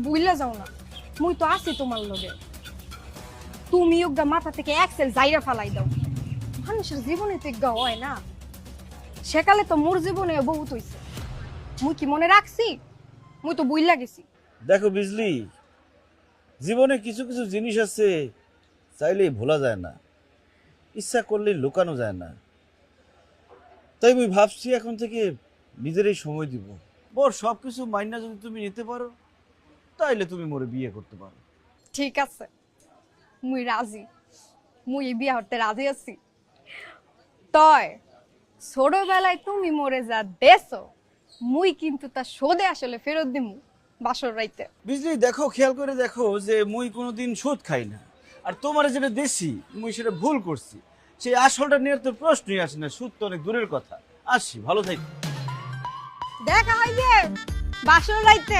বুইলা যাও না, মুই তো আছি তোমার লগে। তুমি ওগা মাথা থেকে এক্সেল জাইরা ফালাই দাও। মানুষের জীবনে তো ইজ্ঞা হয় না, সেকালে তো মোর জীবনে বহুত হইছে। মুই কি মনে রাখছি? মুই তো বুইলা গেছি। দেখো বিজলি, জীবনে কিছু কিছু জিনিস আছে চাইলেই ভোলা যায় না, ইচ্ছা করলেই লুকানো যায় না। তাই আমি ভাবছি এখন থেকে নিজেরই সময় দিব। বর সব কিছু মাইনা যদি তুমি নিতে পারো তাইলে তুমি মোরে বিয়ে করতে পারো। ঠিক আছে, মুই রাজি। মুই এই বিয়া হতে রাজি আছি। তয় ছোটবেলায় তুমি মোরে যা দেছো, মুই কিন্তু তা শোধে আসলে ফেরত দিমু বাসর রাইতে। বিজলি দেখো, খেয়াল করে দেখো যে মুই কোনোদিন সুদ খাই না, আর তোমার যেটা দেশি মুই সেটা ভুল করছি। সেই আসলটা নিয়ে তো প্রশ্নই আসে না, সুদ তো অনেক দূরের কথা। আসি, ভালো থাকি। দেখা হইবে বাসর রাইতে।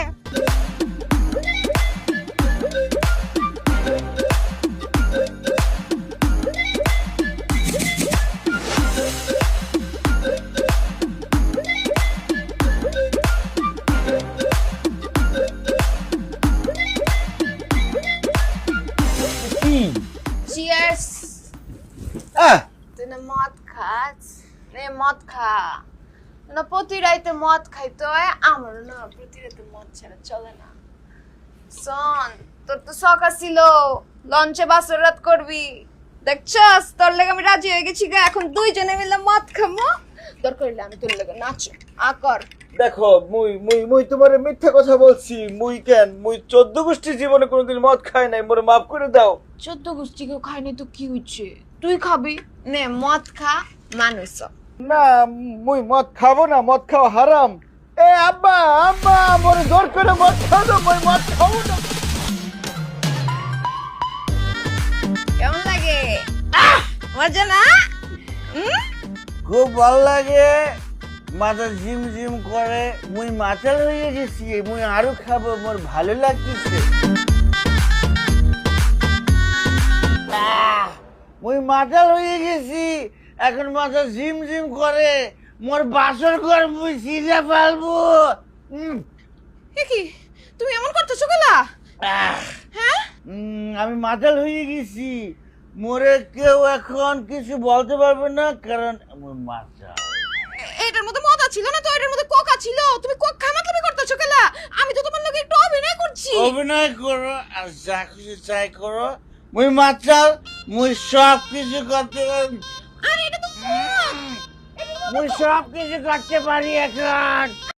চিয়ার্স। আহ, তুই না মদ খাস? নে মদ খা। না প্রতি রাইতে মদ খাইতে হয়, আমার না প্রতি রাইতে মদ ছাড়া চলে না। শোন, তোর তো শখ ছিল লঞ্চে বাসর রাত করবি, দেখছস? তোর লেগে আমি রাজি হয়ে গেছি গা। এখন দুইজনে মিলে মদ খামো, দরকার হইলে আমি তোর লেগে নাচো আকর। দেখো মুই মুই মুই তোমারে মিথ্যা কথা বলছি। মুই 14 গোষ্ঠীর জীবনে কোনোদিন মদ খাই নাই, মোরে মাফ করে দাও। 14 গোষ্ঠী কেউ খায়নি তো কি হচ্ছে? তুই খাবি? নে মদ খা, মানুষ হ। না, মুই মদ খাবো না, মদ খাওয়া হারাম। এ আব্বা আম্মা, মোরে জোর করে মদ খাও না, মুই মদ খাবো না। কেমন লাগে? মজা না? খুব ভালো লাগে, মাথা ঝিম ঝিম করে, মুই মাতাল হয়ে গেছি। মুই আরো খাবো, মোর ভালো লাগতেছে। মুই মাতাল হয়ে গেছি, এখন মাথা ঝিম ঝিম করে, মোর বাসর ঘর মুই সিজা পালবো। কি তুমি এমন করতেছো গলা? হ্যাঁ, আমি মাতাল হয়ে গেছি, মোরে কেউ এখন কিছু বলতে পারবে না, কারণ আমার মাতাল। এটার মধ্যে মদ ছিল না তো, এটার মধ্যে কোকা ছিল। তুমি কোক খামাতলামি করতেছো গলা? আমি তো তোমার লগে একটু অভিনয় করছি। অভিনয় করো আর যা খুশি চাই করো, মুই মাতাল, মুই সব কিছু করতে পারি। আরে এটা তো মদ। মুই সব কিছু করতে পারি এখন।